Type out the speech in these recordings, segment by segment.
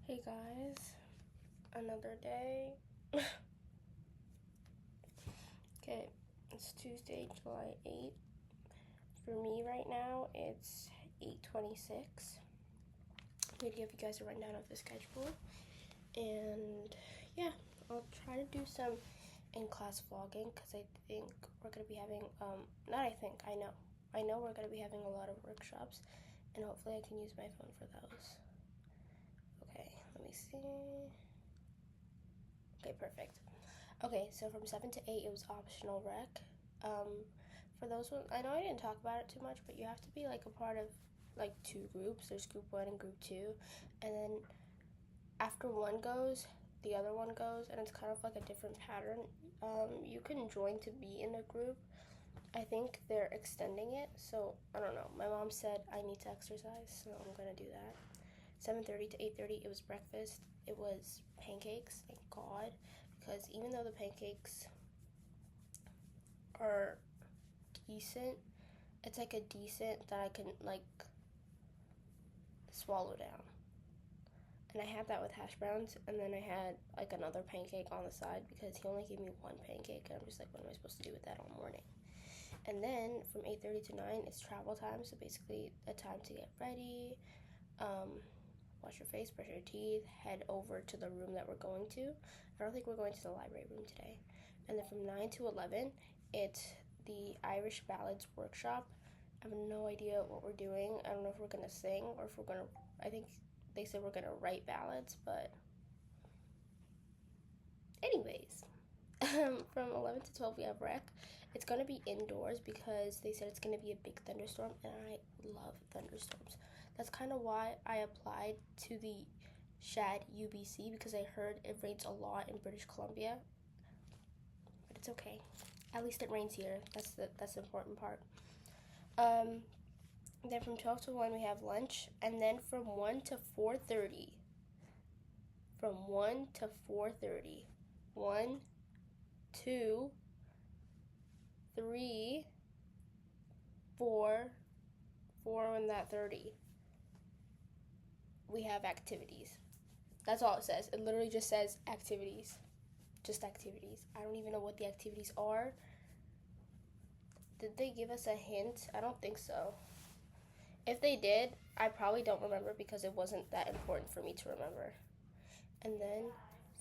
Hey guys, another day. Okay, it's Tuesday, July 8th. For me right now, it's 8:26. I'm gonna give you guys a rundown of the schedule. And yeah, I'll try to do some in-class vlogging because I think we're gonna be having, I know we're gonna be having a lot of workshops, and hopefully I can use my phone for those. Okay, let me see. Okay, perfect. Okay, so from 7 to 8, it was optional rec. For those ones, I know I didn't talk about it too much, but you have to be like a part of like two groups. There's group 1 and group 2, and then after one goes, the other one goes, and it's kind of like a different pattern. You can join to be in a group. I think they're extending it, so I don't know. My mom said I need to exercise, so I'm gonna do that. 7:30 to 8:30, it was breakfast. It was pancakes, thank God, because even though the pancakes are decent, it's like a decent that I can like swallow down. And I had that with hash browns, and then I had like another pancake on the side because he only gave me one pancake, and I'm just like, what am I supposed to do with that all morning? And then from 8:30 to 9, it's travel time, so basically a time to get ready, wash your face, brush your teeth, head over to the room that we're going to. I don't think we're going to the library room today. And then from 9 to 11, it's the Irish Ballads workshop. I have no idea what we're doing. I don't know if we're going to sing or if we're going to, I think they said we're going to write ballads, but anyways. From 11 to 12, we have rec. It's going to be indoors because they said it's going to be a big thunderstorm, and I love thunderstorms. That's kind of why I applied to the SHAD UBC, because I heard it rains a lot in British Columbia. But it's okay. At least it rains here. That's the important part. Then from 12 to 1, we have lunch. And then from 1 to 4:30. From 1 to 4:30. 1, 2, 3, 4, 4 and that 30. We have activities. That's all it says. It literally just says activities. Just activities. I don't even know what the activities are. Did they give us a hint? I don't think so. If they did, I probably don't remember because it wasn't that important for me to remember. And then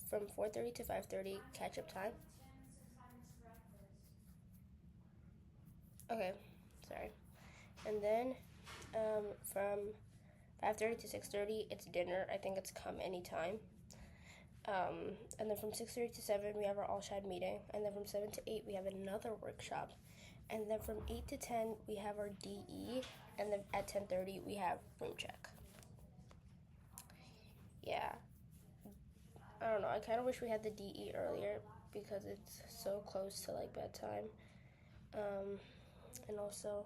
from 4:30 to 5:30, catch-up time. Okay, sorry. And then from 5:30 to 6:30, it's dinner. I think it's come anytime. And then from 6:30 to 7, we have our SHAD meeting. And then from 7 to 8, we have another workshop. And then from 8 to 10, we have our DE. And then at 10:30, we have room check. Yeah. I don't know. I kind of wish we had the DE earlier because it's so close to like bedtime. And also,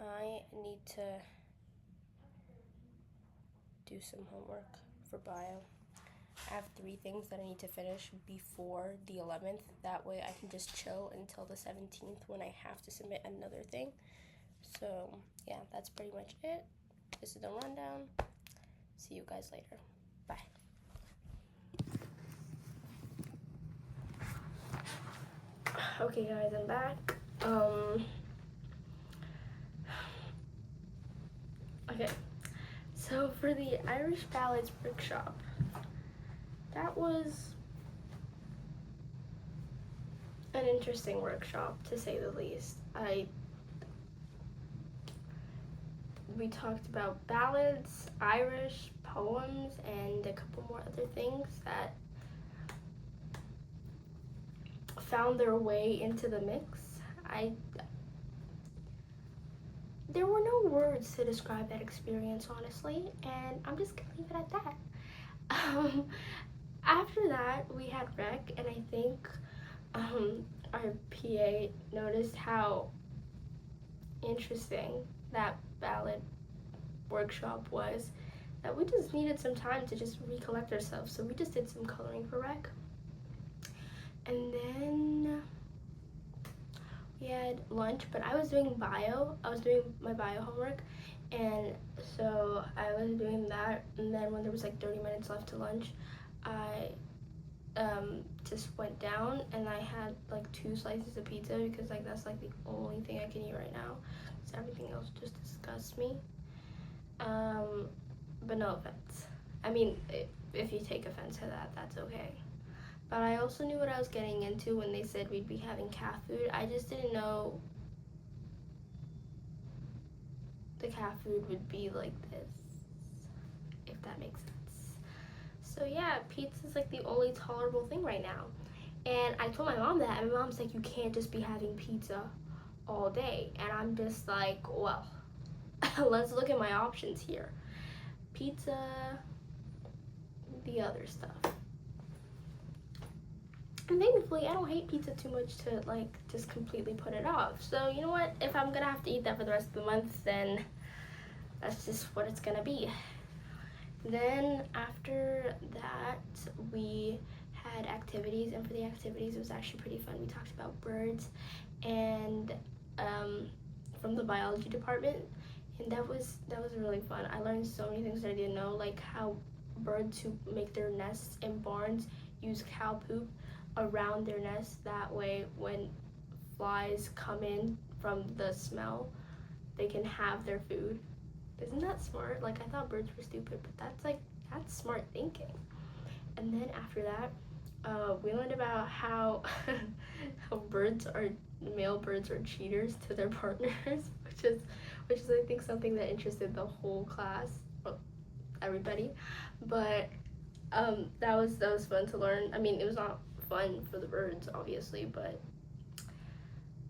I need to do some homework for bio. I have 3 things that I need to finish before the 11th. That way I can just chill until the 17th when I have to submit another thing. So yeah, that's pretty much it. This is the rundown. See you guys later. Bye. Okay guys, I'm back. Okay, so for the Irish Ballads workshop, that was an interesting workshop, to say the least. We talked about ballads, Irish poems, and a couple more other things that found their way into the mix. There were no words to describe that experience, honestly, and I'm just gonna leave it at that. After that, we had rec, and I think our PA noticed how interesting that ballad workshop was, that we just needed some time to just recollect ourselves, so we just did some coloring for rec. And then we had lunch, but I was doing bio. I was doing my bio homework, And so I was doing that, and then when there was like 30 minutes left to lunch, I just went down and I had like 2 slices of pizza because like that's like the only thing I can eat right now, because everything else just disgusts me. But no offense. I mean, if you take offense to that, that's okay. But I also knew what I was getting into when they said we'd be having cat food. I just didn't know the cat food would be like this, if that makes sense. So yeah, pizza's like the only tolerable thing right now. And I told my mom that, and my mom's like, you can't just be having pizza all day. And I'm just like, well, let's look at my options here. Pizza, the other stuff. And thankfully, I don't hate pizza too much to like just completely put it off. So you know what? If I'm gonna have to eat that for the rest of the month, then that's just what it's gonna be. Then after that, we had activities, and for the activities, it was actually pretty fun. We talked about birds, and from the biology department, and that was really fun. I learned so many things that I didn't know, like how birds who make their nests in barns use cow poop around their nests. That way, when flies come in from the smell, they can have their food. Isn't that smart? Like, I thought birds were stupid, but that's smart thinking. And then after that, we learned about how male birds are cheaters to their partners, which is I think something that interested the whole class, well, everybody. But that was fun to learn. I mean, it was not fun for the birds, obviously, but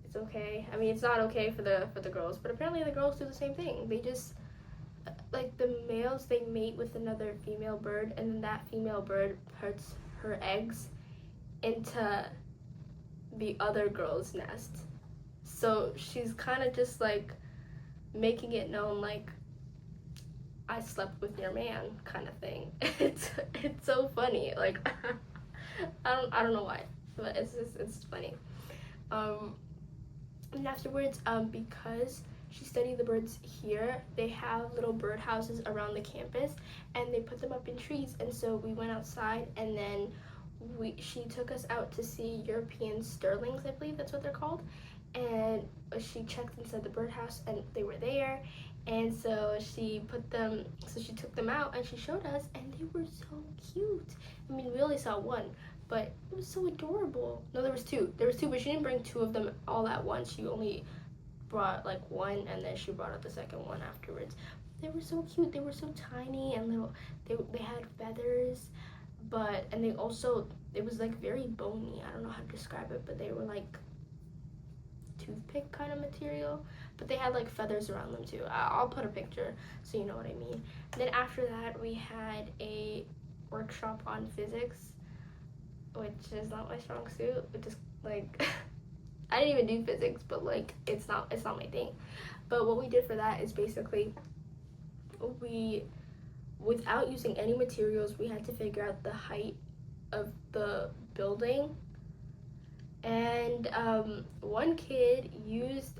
it's okay. I mean, it's not okay for the girls, but apparently the girls do the same thing. They just, like, the males, they mate with another female bird, and then that female bird puts her eggs into the other girl's nest. So she's kind of just like making it known, like, I slept with your man, kind of thing. It's so funny. Like, I don't know why, but it's funny. And afterwards, because she studied the birds here, they have little bird houses around the campus, and they put them up in trees. And so we went outside, and then she took us out to see European sterlings, I believe that's what they're called. And she checked inside the birdhouse, and they were there. And so she took them out, and she showed us, and they were so cute. I mean, we only saw one, but it was so adorable. No, there was two, but she didn't bring 2 of them all at once. She only brought like one, and then she brought out the second one afterwards. They were so cute. They were so tiny and little. They had feathers, and they also, it was like very bony. I don't know how to describe it, but they were like toothpick kind of material, but they had like feathers around them too. I'll put a picture so you know what I mean. And then after that, we had a workshop on physics, which is not my strong suit. It just like I didn't even do physics, but like it's not my thing. But what we did for that is basically without using any materials, we had to figure out the height of the building. And one kid used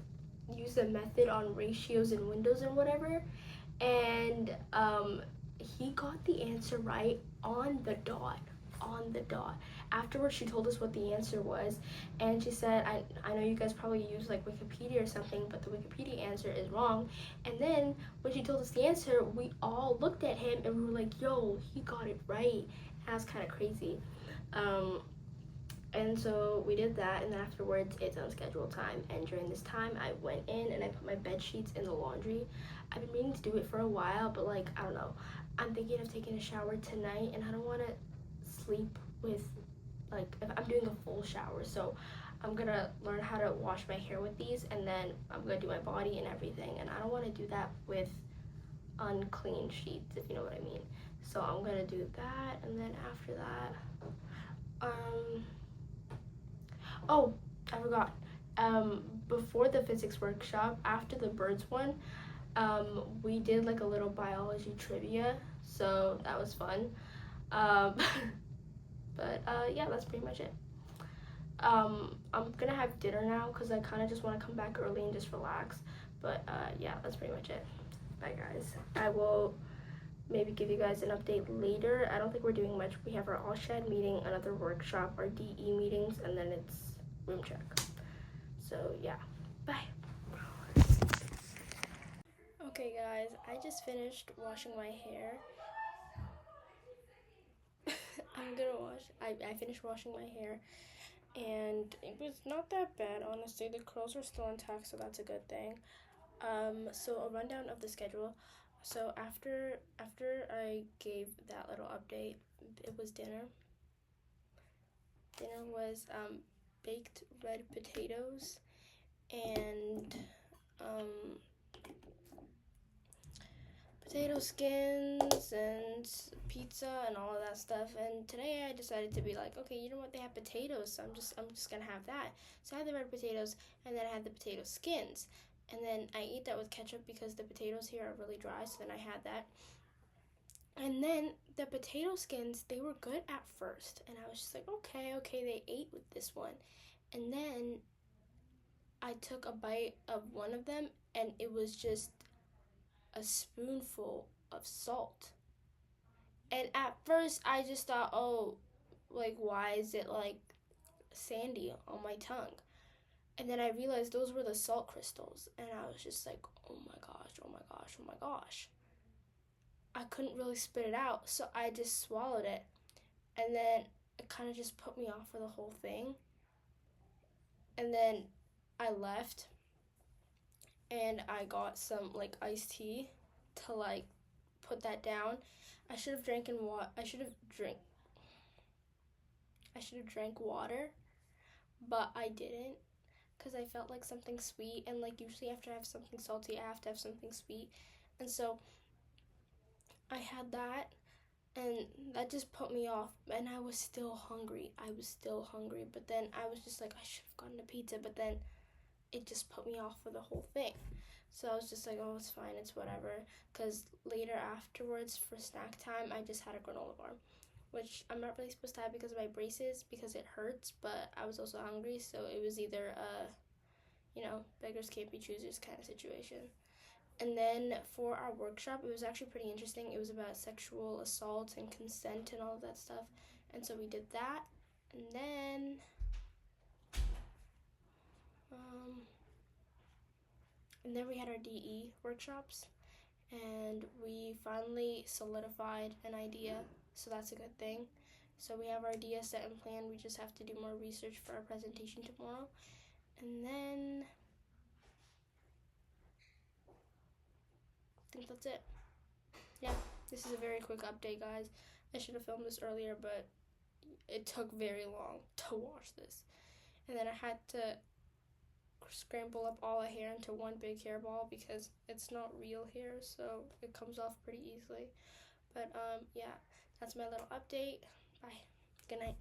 a method on ratios and windows and whatever, and he got the answer right on the dot. Afterwards, she told us what the answer was, and she said, I know you guys probably use like Wikipedia or something, but the Wikipedia answer is wrong. And then when she told us the answer, we all looked at him and we were like, yo, he got it right. And that was kind of crazy. And so we did that, and then afterwards it's unscheduled time, and during this time I went in and I put my bed sheets in the laundry. I've been meaning to do it for a while, but like, I don't know, I'm thinking of taking a shower tonight, and I don't want to sleep with, like, if I'm doing a full shower, so I'm gonna learn how to wash my hair with these, and then I'm gonna do my body and everything, and I don't want to do that with unclean sheets, if you know what I mean. So I'm gonna do that, and then after that, oh, I forgot. Before the physics workshop, after the birds one, we did like a little biology trivia, so that was fun. But yeah, that's pretty much it. I'm gonna have dinner now because I kind of just want to come back early and just relax. But yeah, that's pretty much it. bye guys. I will maybe give you guys an update later. I don't think we're doing much. We have our all SHAD meeting, another workshop, our DE meetings, and then it's room check. So yeah, bye. Okay guys, I just finished washing my hair. I finished washing my hair, and it was not that bad, honestly. The curls are still intact, so that's a good thing. So a rundown of the schedule. So after I gave that little update, it was dinner. Dinner was baked red potatoes and potato skins and pizza and all of that stuff. And today I decided to be like, okay, you know what? They have potatoes, so I'm just gonna have that. So I had the red potatoes, and then I had the potato skins, and then I ate that with ketchup because the potatoes here are really dry. So then I had that. And then the potato skins, they were good at first, and I was just like, okay, they ate with this one. And then I took a bite of one of them, and it was just a spoonful of salt. And at first, I just thought, oh, like, why is it like sandy on my tongue? And then I realized those were the salt crystals, and I was just like, oh my gosh, oh my gosh, oh my gosh. I couldn't really spit it out, so I just swallowed it. And then it kind of just put me off for the whole thing. And then I left, and I got some like iced tea to like put that down. I should have drank water, but I didn't because I felt like something sweet, and like usually after I have something salty, I have to have something sweet. And so I had that, and that just put me off, and I was still hungry, but then I was just like, I should have gotten a pizza, but then it just put me off for the whole thing. So I was just like, oh, it's fine, it's whatever, because later afterwards for snack time, I just had a granola bar, which I'm not really supposed to have because of my braces, because it hurts, but I was also hungry, so it was either beggars can't be choosers kind of situation. And then for our workshop, it was actually pretty interesting. It was about sexual assault and consent and all of that stuff. And so we did that. And then we had our DE workshops, and we finally solidified an idea, so that's a good thing. So we have our idea set and planned. We just have to do more research for our presentation tomorrow. And then I think that's it. Yeah, this is a very quick update, guys. I should have filmed this earlier, but it took very long to wash this. And then I had to scramble up all the hair into one big hairball because it's not real hair, so it comes off pretty easily. But yeah, that's my little update. Bye. Good night.